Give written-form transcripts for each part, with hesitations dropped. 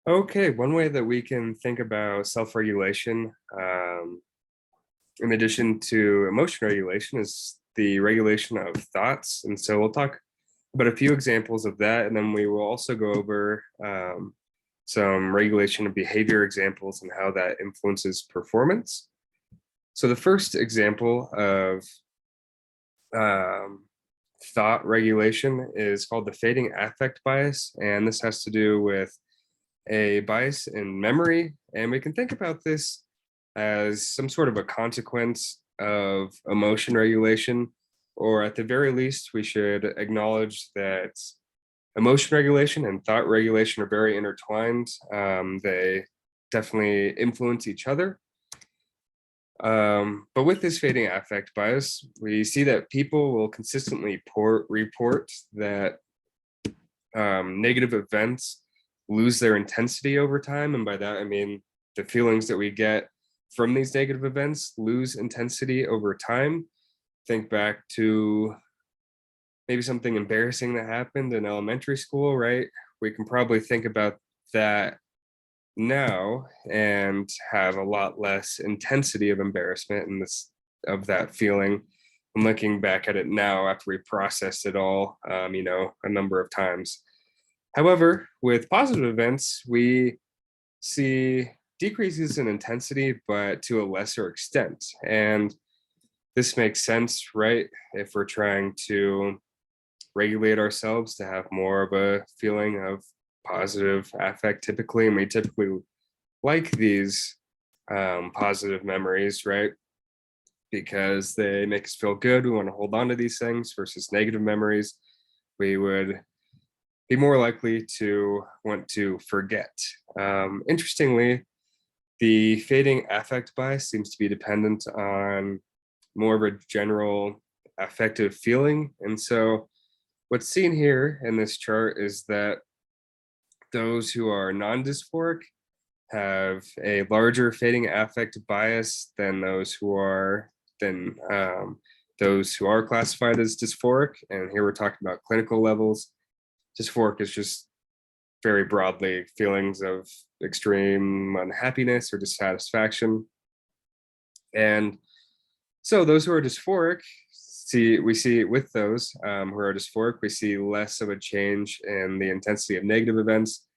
Okay, one way that we can think about self-regulation, in addition to emotion regulation, is the regulation of thoughts. And so we'll talk about a few examples of that, and then we will also go over some regulation of behavior examples and how that influences performance. So the first example of um, thought regulation is called the fading affect bias, and this has to do with a bias in memory. And we can think about this as some sort of a consequence of emotion regulation, or at the very least, we should acknowledge that emotion regulation and thought regulation are very intertwined. They definitely influence each other. But with this fading affect bias, we see that people will consistently report that negative events lose their intensity over time. And by that, I mean the feelings that we get from these negative events lose intensity over time. Think back to maybe something embarrassing that happened in elementary school, right? We can probably think about that now and have a lot less intensity of embarrassment and this of that feeling. I'm looking back at it now after we processed it all, a number of times. However, with positive events, we see decreases in intensity, but to a lesser extent. And this makes sense, right? If we're trying to regulate ourselves to have more of a feeling of positive affect typically, and we typically like these positive memories, right? Because they make us feel good. We want to hold on to these things versus negative memories. We would be more likely to want to forget. Interestingly, the fading affect bias seems to be dependent on more of a general affective feeling. And so, what's seen here in this chart is that those who are non dysphoric have a larger fading affect bias than than those who are classified as dysphoric. And here we're talking about clinical levels. Dysphoric is just very broadly feelings of extreme unhappiness or dissatisfaction. And so those who are dysphoric, we see with those who are dysphoric, we see less of a change in the intensity of negative events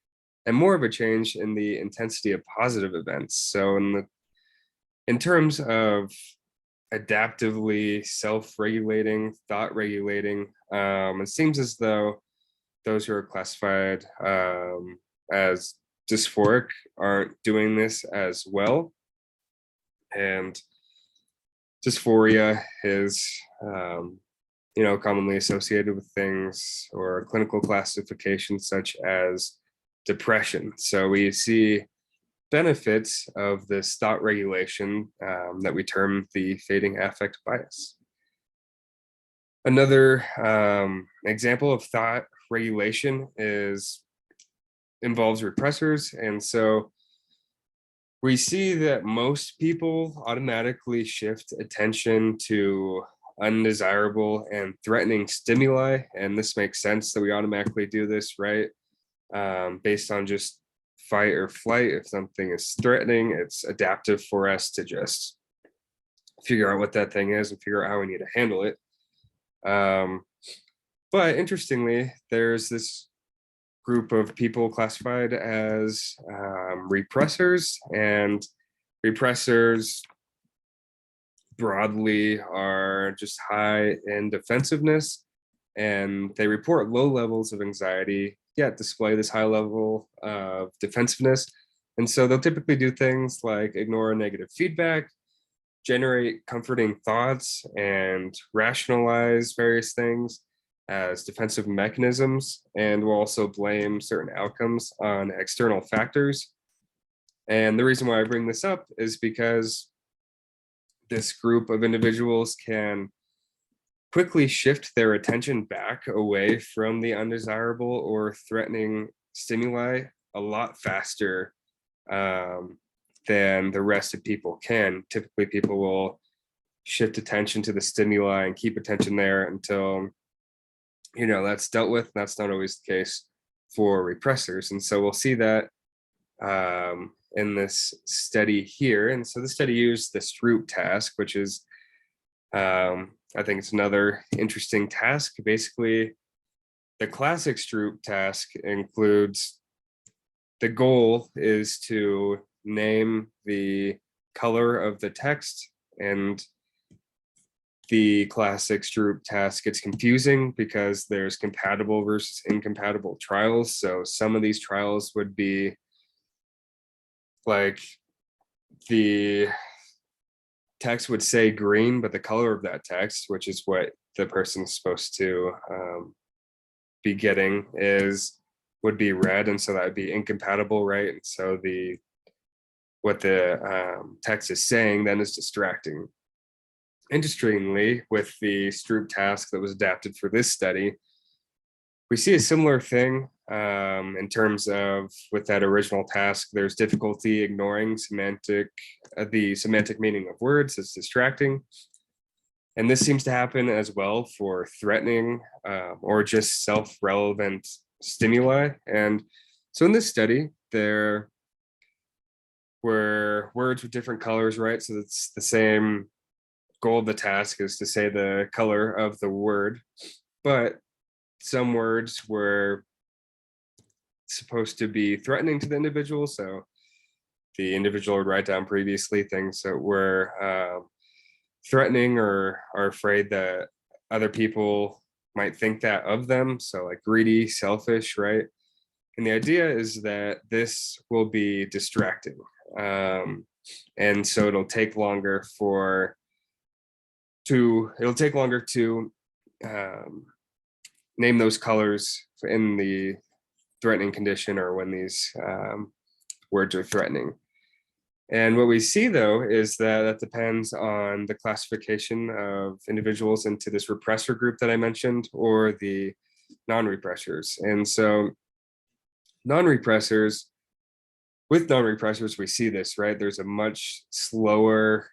and more of a change in the intensity of positive events. So in terms of adaptively self-regulating, thought regulating, it seems as though those who are classified as dysphoric aren't doing this as well. And dysphoria is, commonly associated with things or clinical classifications such as depression. So we see benefits of this thought regulation that we term the fading affect bias. Another example of thought regulation involves repressors. And so we see that most people automatically shift attention to undesirable and threatening stimuli. And this makes sense that we automatically do this, right? Based on just fight or flight. If something is threatening, it's adaptive for us to just figure out what that thing is and figure out how we need to handle it. But interestingly, there's this group of people classified as repressors, and repressors broadly are just high in defensiveness, and they report low levels of anxiety, yet display this high level of defensiveness. And so they'll typically do things like ignore negative feedback, generate comforting thoughts, and rationalize various things as defensive mechanisms, and will also blame certain outcomes on external factors. And the reason why I bring this up is because this group of individuals can quickly shift their attention back away from the undesirable or threatening stimuli a lot faster than the rest of people can. Typically, people will shift attention to the stimuli and keep attention there until that's dealt with. That's not always the case for repressors. And so we'll see that in this study here. And so the study used the Stroop task, which is, I think it's another interesting task. Basically, the classic Stroop task includes, the goal is to name the color of the text, and the classic Stroop task gets confusing because there's compatible versus incompatible trials. So some of these trials would be like, the text would say green, but the color of that text, which is what the person's supposed to be getting, would be red, and so that would be incompatible, right? And so what the text is saying then is distracting. Interestingly, with the Stroop task that was adapted for this study, we see a similar thing in terms of, with that original task, there's difficulty ignoring the semantic meaning of words as distracting. And this seems to happen as well for threatening or just self-relevant stimuli. And so in this study, there were words with different colors, right? So it's the same goal of the task is to say the color of the word, but some words were supposed to be threatening to the individual. So the individual would write down previously things that were threatening or are afraid that other people might think that of them. So like greedy, selfish, right? And the idea is that this will be distracting. And so it'll take longer to name those colors in the threatening condition, or when these words are threatening. And what we see, though, is that depends on the classification of individuals into this repressor group that I mentioned, or the non-repressors. And so with non-repressors, we see this, right? There's a much slower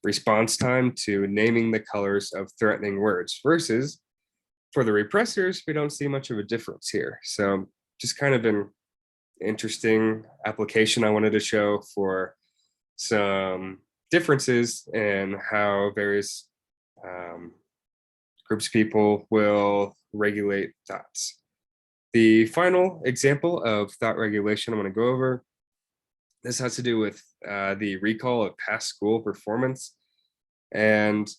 response time to naming the colors of threatening words, versus for the repressors, we don't see much of a difference here. So just kind of an interesting application I wanted to show for some differences in how various groups of people will regulate thoughts. The final example of thought regulation I want to go over, this has to do with the recall of past school performance. And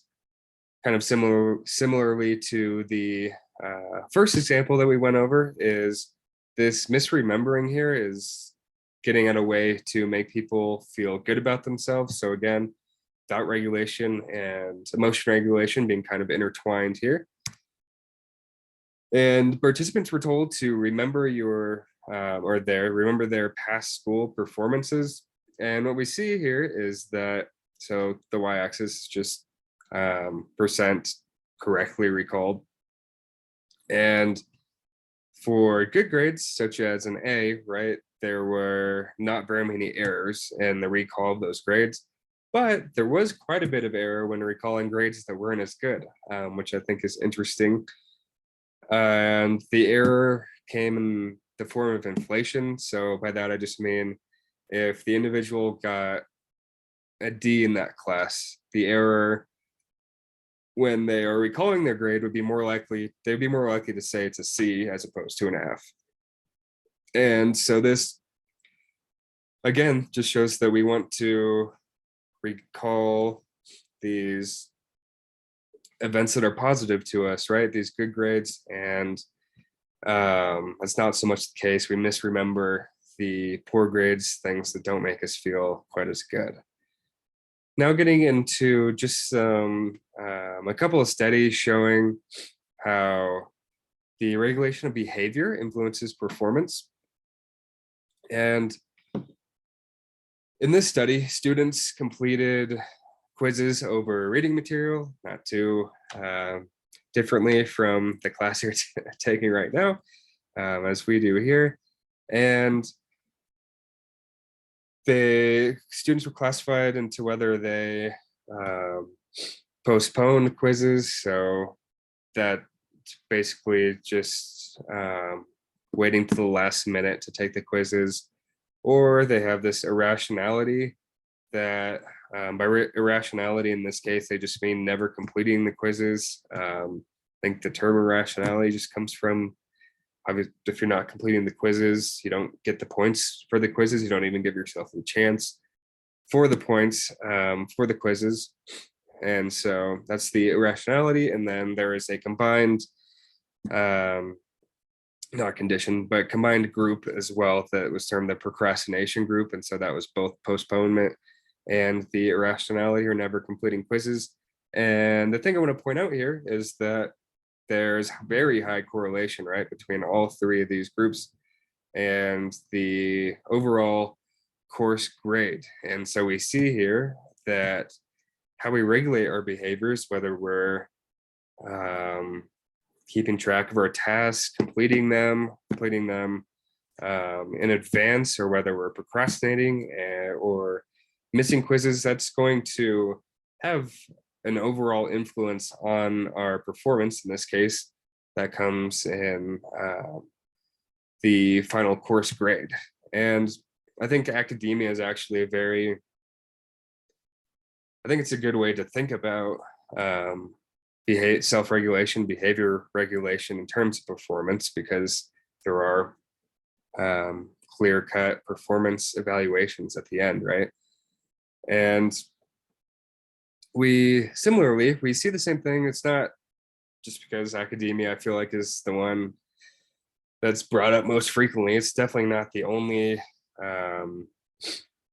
kind of similarly to the first example that we went over, is this misremembering here is getting at a way to make people feel good about themselves. So again, thought regulation and emotion regulation being kind of intertwined here. And participants were told to remember remember their past school performances. And what we see here is that, so the y-axis is just percent correctly recalled. And for good grades, such as an A, right, there were not very many errors in the recall of those grades, but there was quite a bit of error when recalling grades that weren't as good, which I think is interesting. And the error came in the form of inflation. So by that, I just mean if the individual got a D in that class, the error when they are recalling their grade they'd be more likely to say it's a C as opposed to an F. And so this, again, just shows that we want to recall these events that are positive to us, right? These good grades. And that's not so much the case. We misremember the poor grades, things that don't make us feel quite as good. Now getting into just a couple of studies showing how the regulation of behavior influences performance. And in this study, students completed quizzes over reading material, not too differently from the class you're taking right now, as we do here. And the students were classified into whether they postponed quizzes. So that basically just waiting to the last minute to take the quizzes, or they have this irrationality that by irrationality in this case, they just mean never completing the quizzes. I think the term irrationality just comes from, obviously, if you're not completing the quizzes, you don't get the points for the quizzes. You don't even give yourself a chance for the points for the quizzes. And so that's the irrationality. And then there is a combined, not condition, but combined group as well that was termed the procrastination group. And so that was both postponement and the irrationality, or never completing quizzes. And the thing I want to point out here is that there's very high correlation, right, between all three of these groups and the overall course grade. And so we see here that how we regulate our behaviors, whether we're keeping track of our tasks, completing them in advance, or whether we're procrastinating or missing quizzes, that's going to have an overall influence on our performance. In this case, that comes in the final course grade. And I think academia is actually I think it's a good way to think about self-regulation, behavior regulation in terms of performance, because there are clear-cut performance evaluations at the end, right? And we see the same thing. It's not just because academia, I feel like, is the one that's brought up most frequently. It's definitely not the only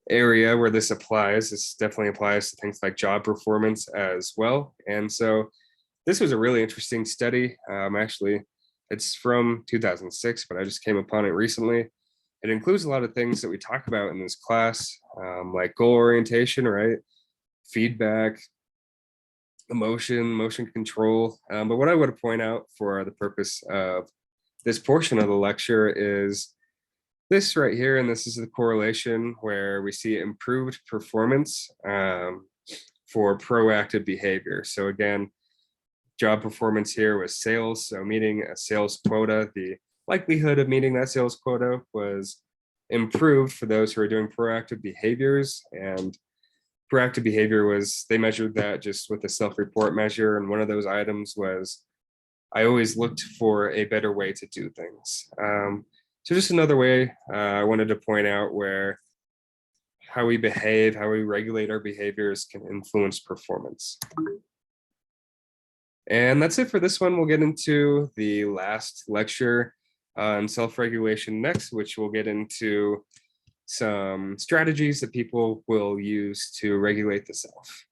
area where this applies. This definitely applies to things like job performance as well. And so this was a really interesting study. Actually, it's from 2006, but I just came upon it recently. It includes a lot of things that we talk about in this class, like goal orientation, right? Feedback, motion control. But what I would point out for the purpose of this portion of the lecture is this right here. And this is the correlation where we see improved performance for proactive behavior. So again, job performance here was sales. So meeting a sales quota, the likelihood of meeting that sales quota was improved for those who are doing proactive behaviors. And proactive behavior was, they measured that just with a self-report measure. And one of those items was, I always looked for a better way to do things. So just another way I wanted to point out where how we behave, how we regulate our behaviors can influence performance. And that's it for this one. We'll get into the last lecture on self-regulation next, which will get into some strategies that people will use to regulate the self.